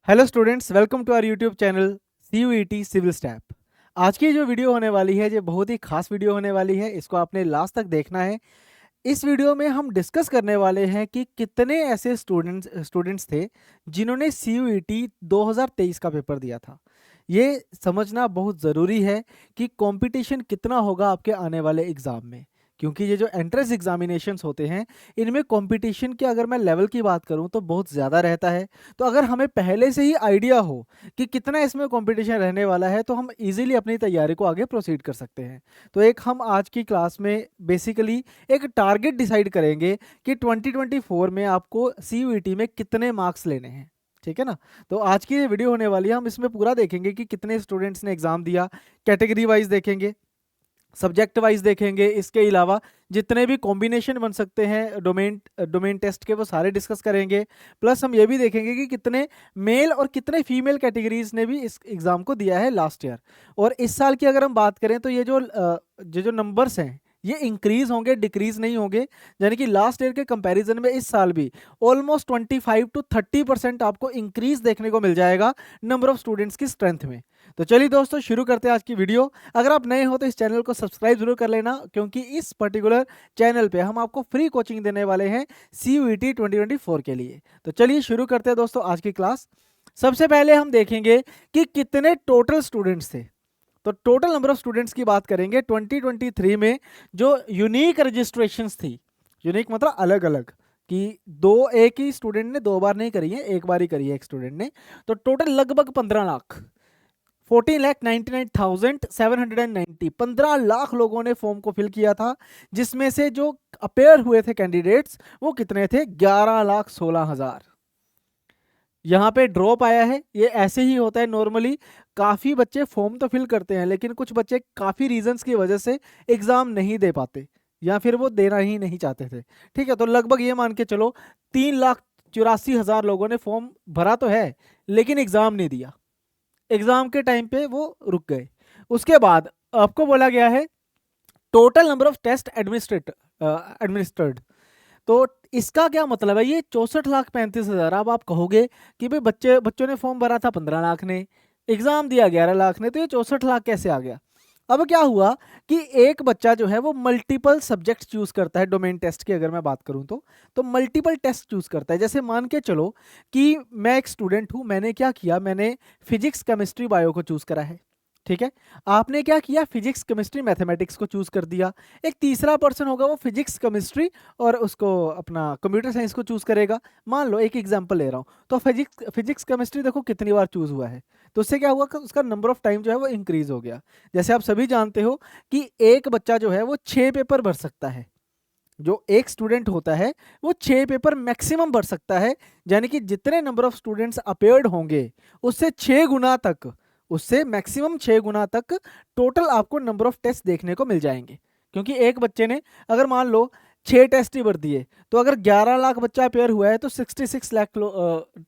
Hello students, welcome to our YouTube channel CUET civil step. आज की जो video होने वाली है, ये बहुत ही खास वीडियो होने वाली है। इसको आपने लास्ट तक देखना है। इस वीडियो में हम डिस्कस करने वाले हैं कि कितने ऐसे स्टूडेंट्स थे जिन्होंने CUET 2023 का पेपर दिया था। ये समझना बहुत ज़रूरी है कि कंपटीशन कितना होगा आपके आने वाले एग्ज़ाम में, क्योंकि ये जो एंट्रेंस एग्जामिनेशंस होते हैं इनमें कंपटीशन की अगर मैं लेवल की बात करूं तो बहुत ज़्यादा रहता है। तो अगर हमें पहले से ही आइडिया हो कि कितना इसमें कंपटीशन रहने वाला है तो हम इजीली अपनी तैयारी को आगे प्रोसीड कर सकते हैं। तो एक हम आज की क्लास में बेसिकली एक टारगेट डिसाइड करेंगे कि 2024 में आपको CUET में कितने मार्क्स लेने हैं। ठीक है ना। तो आज की ये वीडियो होने वाली है, हम इसमें पूरा देखेंगे कि कितने स्टूडेंट्स ने एग्जाम दिया, कैटेगरी वाइज देखेंगे, सब्जेक्ट वाइज देखेंगे, इसके अलावा जितने भी कॉम्बिनेशन बन सकते हैं डोमेन टेस्ट के वो सारे डिस्कस करेंगे। प्लस हम ये भी देखेंगे कि कितने मेल और कितने फीमेल कैटेगरीज ने भी इस एग्ज़ाम को दिया है लास्ट ईयर। और इस साल की अगर हम बात करें तो ये जो नंबर्स हैं ये इंक्रीज होंगे, डिक्रीज नहीं होंगे। यानी कि लास्ट ईयर के कंपैरिजन में इस साल भी ऑलमोस्ट 25 to 30% आपको इंक्रीज देखने को मिल जाएगा नंबर ऑफ स्टूडेंट्स की स्ट्रेंथ में। तो चलिए दोस्तों, शुरू करते हैं आज की वीडियो। अगर आप नए हो तो इस चैनल को सब्सक्राइब जरूर कर लेना, क्योंकि इस पर्टिकुलर चैनल पे हम आपको फ्री कोचिंग देने वाले हैं CUET 2024 के लिए। तो चलिए शुरू करते हैं दोस्तों आज की क्लास। सबसे पहले हम देखेंगे कि कितने टोटल स्टूडेंट्स थे। तो टोटल नंबर ऑफ स्टूडेंट्स की बात करेंगे 2023 में। जो यूनिक रजिस्ट्रेशंस थी, यूनिक मतलब अलग अलग, कि एक ही स्टूडेंट ने 2 बार नहीं करी है, एक बार ही करी है एक स्टूडेंट ने। तो टोटल लगभग 15 लाख, 14,99,790, 15 लाख लोगों ने फॉर्म को फिल किया था। जिसमें से जो अपेयर हुए थे कैंडिडेट्स वो कितने थे? 11,16,000। यहाँ पे ड्रॉप आया है, ये ऐसे ही होता है नॉर्मली। काफ़ी बच्चे फॉर्म तो फिल करते हैं, लेकिन कुछ बच्चे काफ़ी रीजंस की वजह से एग्ज़ाम नहीं दे पाते, या फिर वो देना ही नहीं चाहते थे। ठीक है, तो लगभग ये मान के चलो 3,84,000 लोगों ने फॉर्म भरा तो है, लेकिन एग्ज़ाम नहीं दिया। एग्जाम के टाइम पे वो रुक गए। उसके बाद आपको बोला गया है total number of test administered. तो इसका क्या मतलब है? ये 64,35,000। अब आप कहोगे कि भाई बच्चों ने फॉर्म भरा था 15 लाख ने, एग्जाम दिया 11 लाख ने, तो ये 64 लाख कैसे आ गया? अब क्या हुआ कि एक बच्चा जो है वो मल्टीपल सब्जेक्ट चूज करता है। डोमेन टेस्ट की अगर मैं बात करूं तो मल्टीपल टेस्ट चूज करता है। जैसे मान के चलो कि मैं एक स्टूडेंट हूं, मैंने क्या किया, मैंने फिजिक्स केमिस्ट्री बायो को चूज करा है। ठीक है, आपने क्या किया? फिजिक्स केमिस्ट्री मैथमेटिक्स को चूज कर दिया। एक तीसरा पर्सन होगा, वो फिजिक्स केमिस्ट्री और उसको अपना कंप्यूटर साइंस को चूज करेगा। मान लो एक एग्जांपल ले रहा हूं, तो फिजिक्स केमिस्ट्री देखो कितनी बार चूज हुआ है। तो उससे क्या हुआ कि उसका नंबर ऑफ टाइम जो है वो इंक्रीज हो गया। जैसे आप सभी जानते हो कि एक बच्चा जो है वो 6 पेपर भर सकता है। जो एक स्टूडेंट होता है वो 6 पेपर मैक्सिमम भर सकता है। यानी कि जितने नंबर ऑफ स्टूडेंट्स अपेयर्ड होंगे उससे 6 गुना तक, उससे मैक्सिमम 6 गुना तक टोटल आपको नंबर ऑफ टेस्ट देखने को मिल जाएंगे। क्योंकि एक बच्चे ने अगर मान लो 6 टेस्ट ही भर दिए, तो अगर 11 लाख बच्चा अपेयर हुआ है तो 66 लाख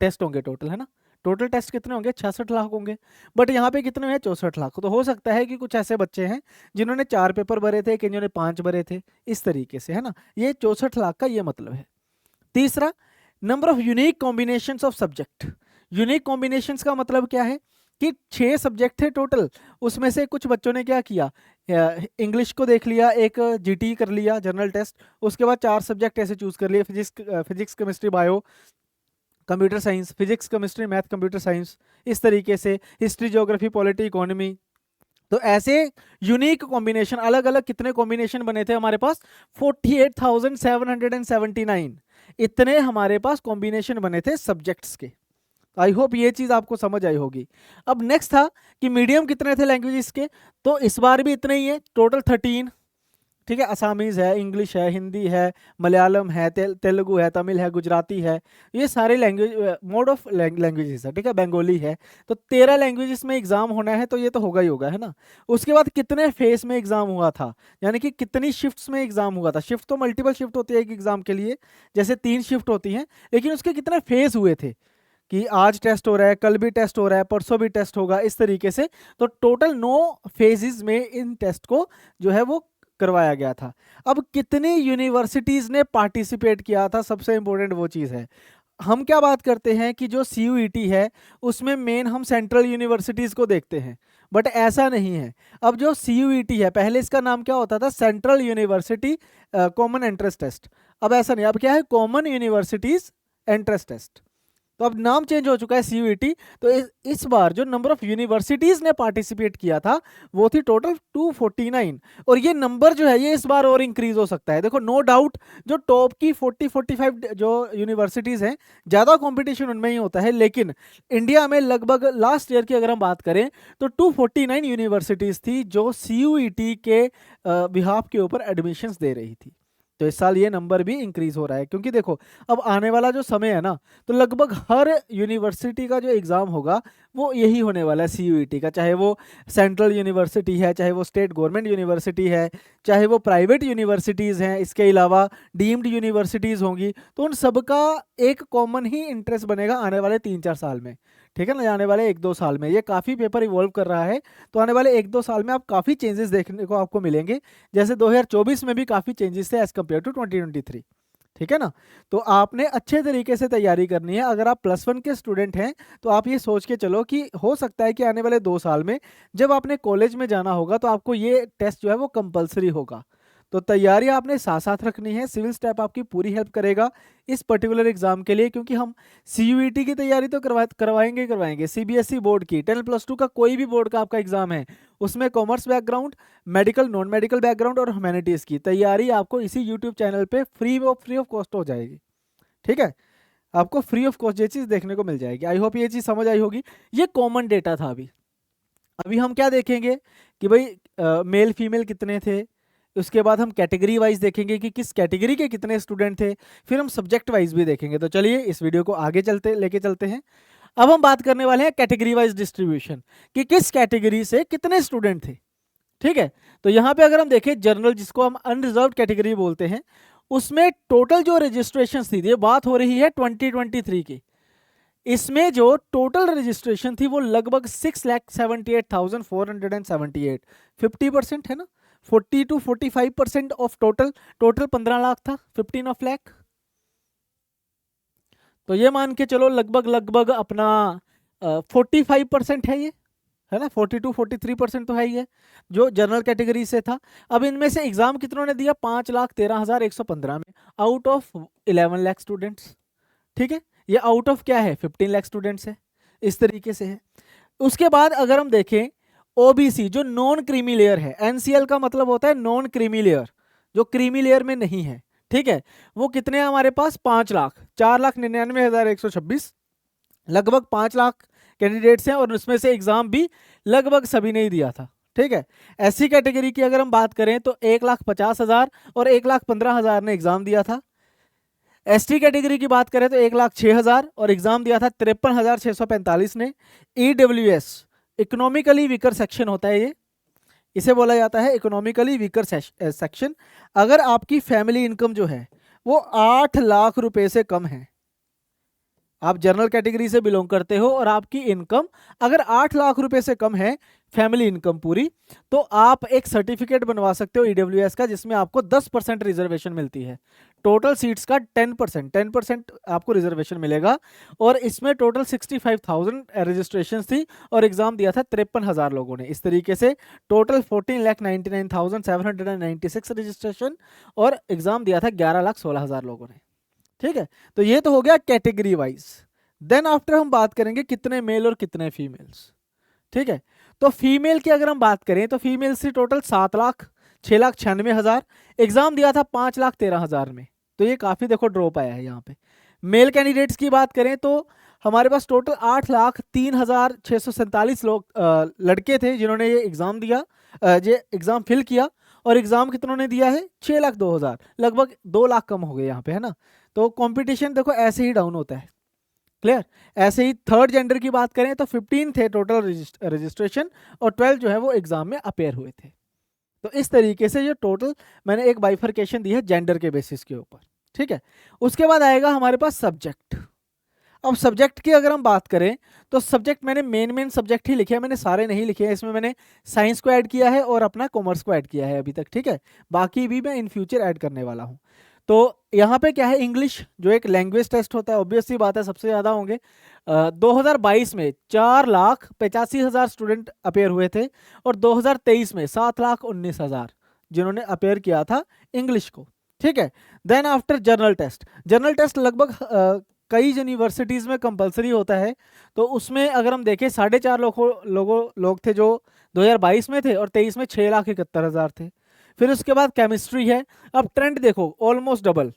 टेस्ट होंगे टोटल, है ना। टोटल टेस्ट कितने होंगे? 66 लाख होंगे। बट यहाँ पे कितने हैं? 64 लाख। तो हो सकता है कि कुछ ऐसे बच्चे हैं जिन्होंने 4 पेपर भरे थे, कि जिन्होंने 5 भरे थे, इस तरीके से, है ना। ये 64 लाख का ये मतलब है। तीसरा, number of unique combinations of subject. Unique combinations का मतलब क्या है कि 6 सब्जेक्ट थे टोटल, उसमें से कुछ बच्चों ने क्या किया, इंग्लिश को देख लिया, एक GT कर लिया जनरल टेस्ट, उसके बाद 4 सब्जेक्ट ऐसे चूज कर लिए, physics chemistry bio, computer science, physics chemistry math computer science, इस तरीके से हिस्ट्री ज्योग्राफी पॉलिटी इकोनॉमी। तो ऐसे यूनिक कॉम्बिनेशन, अलग अलग कितने कॉम्बिनेशन बने थे हमारे पास? 48,779 इतने हमारे पास कॉम्बिनेशन बने थे सब्जेक्ट्स के। आई होप ये चीज आपको समझ आई होगी। अब नेक्स्ट था कि मीडियम कितने थे लैंग्वेजेस के। तो इस बार भी इतने ही है, टोटल 13। ठीक है, असामीज है, इंग्लिश है, हिंदी है, मलयालम है, तेलुगु है, तमिल है, गुजराती है, ये सारे लैंग्वेज मोड ऑफ लैंग्वेजेस है। ठीक है, बंगाली है। तो 13 लैंग्वेजेस में एग्जाम होना है, तो ये तो होगा ही होगा, है ना। उसके बाद कितने फेज में एग्जाम हुआ था, यानी कि कितनी शिफ्ट्स में एग्जाम हुआ था। शिफ्ट तो मल्टीपल शिफ्ट होती है एक एग्जाम के लिए, जैसे 3 शिफ्ट होती हैं, लेकिन उसके कितने फेज हुए थे कि आज टेस्ट हो रहा है, कल भी टेस्ट हो रहा है, परसों भी टेस्ट होगा, इस तरीके से। तो टोटल 9 फेजेस में इन टेस्ट को जो है वो करवाया गया था। अब कितनी यूनिवर्सिटीज ने पार्टिसिपेट किया था, सबसे इंपॉर्टेंट वो चीज है। हम क्या बात करते हैं कि जो CUET है उसमें मेन हम सेंट्रल यूनिवर्सिटीज़ को देखते हैं, बट ऐसा नहीं है। अब जो CUET है, पहले इसका नाम क्या होता था, central university common entrance test. अब ऐसा नहीं, अब क्या है, कॉमन यूनिवर्सिटीज़ एंट्रेंस टेस्ट। तो अब नाम चेंज हो चुका है CUET। तो इस बार जो नंबर ऑफ यूनिवर्सिटीज ने पार्टिसिपेट किया था वो थी टोटल 249, और ये नंबर जो है ये इस बार और इंक्रीज हो सकता है। देखो नो डाउट जो टॉप की 40-45 जो यूनिवर्सिटीज हैं ज़्यादा कंपटीशन उनमें ही होता है, लेकिन इंडिया में लगभग लास्ट ईयर की अगर हम बात करें तो 249 यूनिवर्सिटीज थी जो CUET के बिहाफ के ऊपर एडमिशंस दे रही थी। तो इस साल ये नंबर भी इंक्रीज हो रहा है, क्योंकि देखो अब आने वाला जो समय है ना, तो लगभग हर यूनिवर्सिटी का जो एग्ज़ाम होगा वो यही होने वाला है CUET का, चाहे वो सेंट्रल यूनिवर्सिटी है, चाहे वो स्टेट गवर्नमेंट यूनिवर्सिटी है, चाहे वो प्राइवेट यूनिवर्सिटीज़ हैं, इसके अलावा डीम्ड यूनिवर्सिटीज़ होंगी। तो उन सबका एक कॉमन ही इंटरेस्ट बनेगा आने वाले 3-4 साल में, ठीक है ना, आने वाले 1-2 साल में। ये काफ़ी पेपर इवॉल्व कर रहा है, तो आने वाले 1-2 साल में आप काफ़ी चेंजेस देखने को आपको मिलेंगे। जैसे 2024 में भी काफ़ी चेंजेस थे एज़ कम्पेयर टू 2023, ठीक है ना। तो आपने अच्छे तरीके से तैयारी करनी है। अगर आप +1 के स्टूडेंट हैं तो आप ये सोच के चलो कि हो सकता है कि आने वाले 2 साल में जब आपने कॉलेज में जाना होगा तो आपको ये टेस्ट जो है वो कंपलसरी होगा। तो तैयारी आपने साथ साथ रखनी है। सिविल स्टेप आपकी पूरी हेल्प करेगा इस पर्टिकुलर एग्जाम के लिए, क्योंकि हम CUET की तैयारी तो करवाएंगे ही करवाएंगे। CBSE बोर्ड की 10+2 का कोई भी बोर्ड का आपका एग्जाम है उसमें commerce background, medical, non medical background और ह्यूमैनिटीज़ की तैयारी आपको इसी यूट्यूब चैनल पे फ्री ऑफ कॉस्ट हो जाएगी, ठीक है। आपको फ्री ऑफ कॉस्ट ये चीज़ देखने को मिल जाएगी। आई होप ये चीज़ समझ आई होगी। ये कॉमन डेटा था। अभी हम क्या देखेंगे कि भाई मेल फीमेल कितने थे, उसके बाद हम कैटेगरी वाइज देखेंगे कि किस कैटेगरी के कितने स्टूडेंट थे, फिर हम सब्जेक्ट वाइज भी देखेंगे। तो चलिए इस वीडियो को आगे लेके चलते हैं। अब हम बात करने वाले हैं कैटेगरी वाइज डिस्ट्रीब्यूशन कि किस कैटेगरी से कितने स्टूडेंट थे, ठीक है। तो यहाँ पे अगर हम देखें जनरल, जिसको हम अनरिजर्व कैटेगरी बोलते हैं, उसमें टोटल जो रजिस्ट्रेशन थी, ये बात हो रही है 2023 की, इसमें जो टोटल रजिस्ट्रेशन थी वो लगभग 6,78,478, 50% है ना। 40 to 45% ऑफ टोटल 15 लाख था, 15 ऑफ लाख। तो ये मान के चलो लगभग अपना 45% है ये, है ना। 42-43% तो है ही है जो जनरल कैटेगरी से था। अब इनमें से एग्जाम कितनों ने दिया, 5,13,115 में, आउट ऑफ 11 लाख स्टूडेंट्स, ठीक है। ये आउट ऑफ क्या है, 15 लाख स्टूडेंट्स है, इस तरीके से है। उसके बाद अगर हम देखें OBC जो नॉन क्रीमी लेयर है, NCL का मतलब होता है नॉन क्रीमी लेयर, जो क्रीमी लेयर में नहीं है, ठीक है, वो कितने हैं हमारे पास, 4,99,126, लगभग 5 लाख कैंडिडेट्स हैं, और उसमें से एग्जाम भी लगभग सभी ने ही दिया था, ठीक है। SC कैटेगरी की अगर हम बात करें तो 1,50,000 और 1,15,000 ने एग्जाम दिया था। ST कैटेगरी की बात करें तो 1,06,000 और एग्जाम दिया था 53,645 ने। EWS इकोनॉमिकली वीकर सेक्शन होता है, ये इसे बोला जाता है इकोनॉमिकली वीकर सेक्शन। अगर आपकी फैमिली इनकम जो है वो 8 लाख रुपए से कम है, आप जनरल कैटेगरी से बिलोंग करते हो और आपकी इनकम अगर 8 लाख रुपए से कम है, फैमिली इनकम पूरी, तो आप एक सर्टिफिकेट बनवा सकते हो EWS का, जिसमें आपको 10% रिजर्वेशन मिलती है। टोटल सीट्स का 10% आपको रिजर्वेशन मिलेगा, और इसमें टोटल 65,000 रजिस्ट्रेशन थी और एग्जाम दिया था 53,000 लोगों ने। इस तरीके से टोटल 14,99,796 रजिस्ट्रेशन और एग्जाम दिया था 11,16,000 लोगों ने, ठीक है। तो ये तो हो गया कैटेगरी वाइज। देन आफ्टर हम बात करेंगे कितने मेल और कितने फीमेल्स, ठीक है। तो फीमेल की अगर हम बात करें तो फीमेल से टोटल 7,06,96,000, एग्जाम दिया था 5,13,000 में, तो ये काफी देखो ड्रॉप आया है यहाँ पे। मेल कैंडिडेट्स की बात करें तो हमारे पास टोटल 8,03,647 लोग लड़के थे जिन्होंने ये एग्जाम दिया, ये एग्जाम फिल किया, और एग्जाम कितनों ने दिया है, 6,02,000, लगभग 2 लाख कम हो गए यहाँ पे, है ना। तो कंपटीशन देखो ऐसे ही डाउन होता है, क्लियर। ऐसे ही थर्ड जेंडर की बात करें तो 15 थे टोटल रजिस्ट्रेशन, और 12 जो है वो एग्जाम में अपेयर हुए थे। तो इस तरीके से ये टोटल मैंने एक बाइफर्केशन दी है जेंडर के बेसिस के ऊपर, ठीक है। उसके बाद आएगा हमारे पास सब्जेक्ट। अब सब्जेक्ट की अगर हम बात करें तो सब्जेक्ट मैंने मेन सब्जेक्ट ही लिखे हैं, मैंने सारे नहीं लिखे हैं। इसमें मैंने साइंस को ऐड किया है और अपना कॉमर्स को ऐड किया है अभी तक, ठीक है। बाकी भी मैं इन फ्यूचर ऐड करने वाला हूँ। तो यहाँ पे क्या है, इंग्लिश जो एक लैंग्वेज टेस्ट होता है, ऑब्वियस सी बात है सबसे ज़्यादा होंगे। 2022 में 4,85,000 स्टूडेंट अपेयर हुए थे और 2023 में 7,19,000 जिन्होंने अपेयर किया था इंग्लिश को। ठीक है, then after general test, general test लगभग कई यूनिवर्सिटीज़ में कंपलसरी होता है। तो उसमें अगर हम देखें 4.5 लोग थे जो 2022 में थे और 23 में 6,71,000 थे। फिर उसके बाद केमिस्ट्री है, अब ट्रेंड देखो ऑलमोस्ट डबल।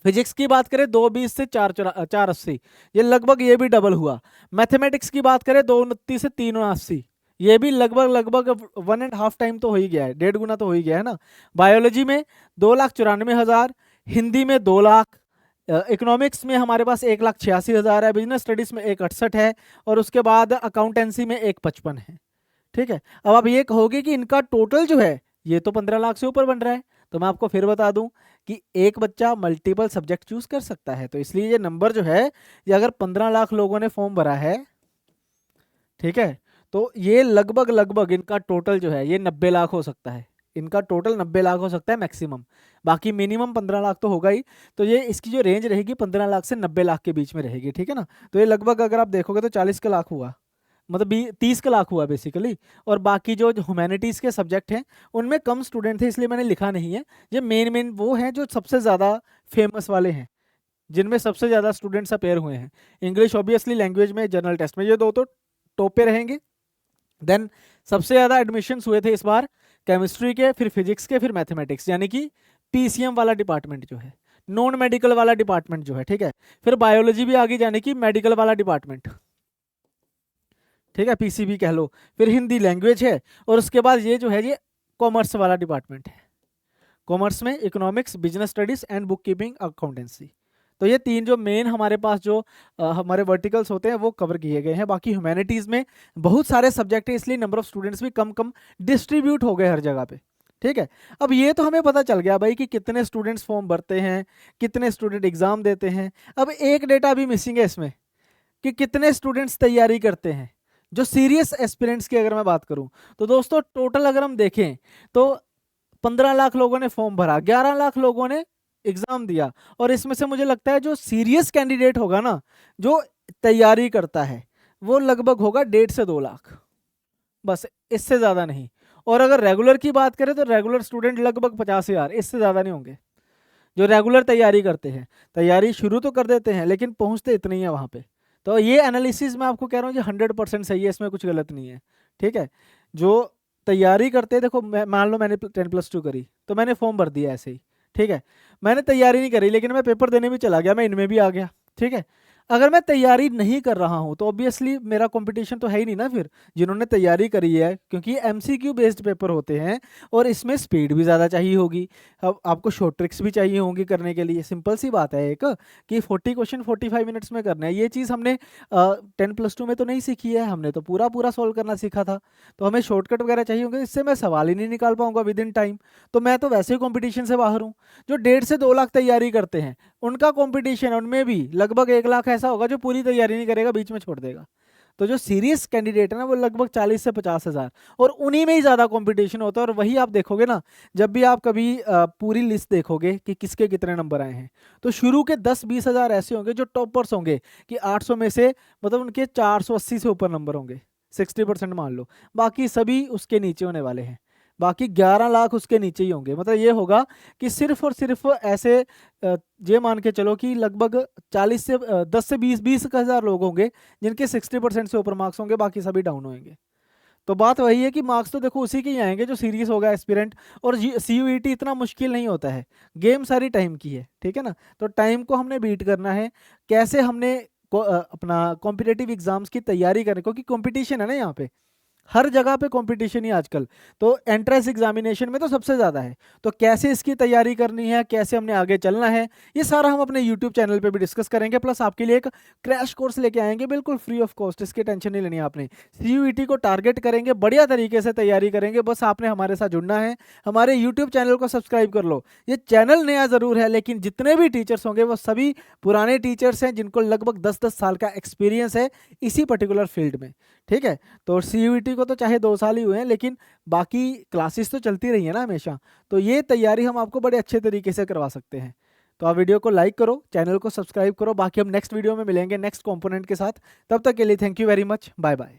फिजिक्स की बात करें 220 से 480, ये लगभग ये भी डबल हुआ। मैथमेटिक्स की बात करें 229 से 379, ये भी लगभग 1.5 टाइम तो हो ही गया है, 1.5 गुना तो हो ही गया है ना। बायोलॉजी में 2,94,000, हिंदी में 2 लाख, इकोनॉमिक्स में हमारे पास 1,86,000 है, बिजनेस स्टडीज में 1,68 है और उसके बाद अकाउंटेंसी में 1,55 है। ठीक है, अब आप ये कहोगे कि इनका टोटल जो है ये तो 15 लाख से ऊपर बन रहा है। तो मैं आपको फिर बता दूं कि एक बच्चा मल्टीपल सब्जेक्ट चूज कर सकता है, तो इसलिए ये नंबर जो है, ये अगर 15 लाख लोगों ने फॉर्म भरा है, ठीक है, तो ये लगभग इनका टोटल जो है ये 90 लाख हो सकता है। इनका टोटल 90 लाख हो सकता है मैक्सिमम, बाकी मिनिमम 15 लाख तो होगा ही। तो ये इसकी जो रेंज रहेगी 15 लाख से 90 लाख के बीच में रहेगी। ठीक है ना, तो ये लगभग अगर आप देखोगे तो 40 का लाख हुआ, मतलब 30 का लाख हुआ बेसिकली। और बाकी जो ह्यूमैनिटीज़ के सब्जेक्ट हैं उनमें कम स्टूडेंट थे, इसलिए मैंने लिखा नहीं है। ये मेन वो हैं जो सबसे ज़्यादा फेमस वाले हैं, जिनमें सबसे ज़्यादा स्टूडेंट्स अपेयर हुए हैं। इंग्लिश ऑब्वियसली लैंग्वेज में, जनरल टेस्ट में, ये दो तो टॉप पे रहेंगे। देन सबसे ज़्यादा एडमिशन्स हुए थे इस बार केमिस्ट्री के, फिर फिजिक्स के, फिर मैथमेटिक्स, यानी कि पीसीएम वाला डिपार्टमेंट जो है, नॉन मेडिकल वाला डिपार्टमेंट जो है। ठीक है, फिर बायोलॉजी भी आगे जाने की मेडिकल वाला डिपार्टमेंट, ठीक है, पीसीबी कह लो। फिर हिंदी लैंग्वेज है और उसके बाद ये जो है ये कॉमर्स वाला डिपार्टमेंट है। कॉमर्स में economics, business studies and book keeping, accountancy. तो ये तीन जो मेन हमारे पास जो हमारे वर्टिकल्स होते हैं वो कवर किए गए हैं। बाकी ह्यूमैनिटीज़ में बहुत सारे सब्जेक्ट है, इसलिए नंबर ऑफ स्टूडेंट्स भी कम डिस्ट्रीब्यूट हो गए हर जगह पे। ठीक है, अब ये तो हमें पता चल गया भाई कि कितने स्टूडेंट्स फॉर्म भरते हैं, कितने स्टूडेंट एग्जाम देते हैं। अब एक डेटा अभी मिसिंग है इसमें कि कितने स्टूडेंट्स तैयारी करते हैं, जो सीरियस एस्पिरेंट्स की अगर मैं बात करूं। तो दोस्तों टोटल अगर हम देखें तो 15 लाख लोगों ने फॉर्म भरा, 11 लाख लोगों ने एग्जाम दिया, और इसमें से मुझे लगता है जो सीरियस कैंडिडेट होगा ना, जो तैयारी करता है, वो लगभग होगा 1.5 से 2 लाख, बस, इससे ज़्यादा नहीं। और अगर रेगुलर की बात करें तो रेगुलर स्टूडेंट लगभग 50,000, इससे ज़्यादा नहीं होंगे जो रेगुलर तैयारी करते हैं। तैयारी शुरू तो कर देते हैं लेकिन पहुंचते इतनी है वहाँ पे। तो ये एनालिसिस मैं आपको कह रहा हूँ ये 100% सही है, इसमें कुछ गलत नहीं है। ठीक है, जो तैयारी करते हैं, देखो मान लो मैंने 10+2 करी तो मैंने फॉर्म भर दिया ऐसे ही। ठीक है, मैंने तैयारी नहीं करी लेकिन मैं पेपर देने भी चला गया, मैं इनमें भी आ गया। ठीक है, अगर मैं तैयारी नहीं कर रहा हूं तो ऑब्वियसली मेरा कंपटीशन तो है ही नहीं ना फिर जिन्होंने तैयारी करी है, क्योंकि एमसीक्यू बेस्ड पेपर होते हैं और इसमें स्पीड भी ज़्यादा चाहिए होगी। अब आपको शॉर्ट ट्रिक्स भी चाहिए होंगी करने के लिए। सिंपल सी बात है एक कि 40 क्वेश्चन 45 मिनट्स में करना है। ये चीज़ हमने 10+2 में तो नहीं सीखी है, हमने तो पूरा पूरा सॉल्व करना सीखा था। तो हमें शॉर्टकट वगैरह चाहिए होंगे, इससे मैं सवाल ही नहीं निकाल पाऊंगा विद इन टाइम। तो मैं तो वैसे ही कॉम्पिटिशन से बाहर हूँ। जो 1.5 से 2 लाख तैयारी करते हैं उनका कंपटीशन, उनमें भी लगभग 1 लाख ऐसा होगा जो पूरी तैयारी नहीं करेगा, बीच में छोड़ देगा। तो जो सीरियस कैंडिडेट है ना वो लगभग 40 से 50,000, और उन्हीं में ही ज़्यादा कंपटीशन होता है। और वही आप देखोगे ना, जब भी आप कभी पूरी लिस्ट देखोगे कि किसके कितने नंबर आए हैं, तो शुरू के 10-20 हज़ार ऐसे होंगे जो टॉपर्स होंगे कि 800 में से मतलब उनके 480 से ऊपर नंबर होंगे, 60% मान लो। बाकी सभी उसके नीचे होने वाले हैं, बाकी 11 लाख उसके नीचे ही होंगे। मतलब ये होगा कि सिर्फ और सिर्फ ऐसे ये मान के चलो कि लगभग 40 से 10 से 20 हज़ार लोग होंगे जिनके 60% से ऊपर मार्क्स होंगे, बाकी सभी डाउन होंगे। तो बात वही है कि मार्क्स तो देखो उसी के ही आएंगे जो सीरियस होगा एस्पिरेंट। और CUET इतना मुश्किल नहीं होता है, गेम सारी टाइम की है। ठीक है ना, तो टाइम को हमने बीट करना है, कैसे हमने अपना कॉम्पिटेटिव एग्जाम्स की तैयारी करें, क्योंकि कॉम्पिटिशन है ना यहाँ पे, हर जगह पे कंपटीशन ही आजकल। तो एंट्रेंस एग्जामिनेशन में तो सबसे ज़्यादा है। तो कैसे इसकी तैयारी करनी है, कैसे हमने आगे चलना है, ये सारा हम अपने यूट्यूब चैनल पे भी डिस्कस करेंगे। प्लस आपके लिए एक क्रैश कोर्स लेके आएंगे बिल्कुल फ्री ऑफ कॉस्ट, इसकी टेंशन नहीं लेनी है आपने। CUET को टारगेट करेंगे, बढ़िया तरीके से तैयारी करेंगे, बस आपने हमारे साथ जुड़ना है। हमारे यूट्यूब चैनल को सब्सक्राइब कर लो। ये चैनल नया ज़रूर है लेकिन जितने भी टीचर्स होंगे वो सभी पुराने टीचर्स हैं जिनको लगभग 10-10 साल का एक्सपीरियंस है इसी पर्टिकुलर फील्ड में। ठीक है, तो CUET को तो चाहे 2 साल ही हुए हैं लेकिन बाकी क्लासेस तो चलती रही है ना हमेशा। तो ये तैयारी हम आपको बड़े अच्छे तरीके से करवा सकते हैं। तो आप वीडियो को लाइक करो, चैनल को सब्सक्राइब करो। बाकी हम नेक्स्ट वीडियो में मिलेंगे नेक्स्ट कंपोनेंट के साथ। तब तक के लिए thank you very much, bye bye.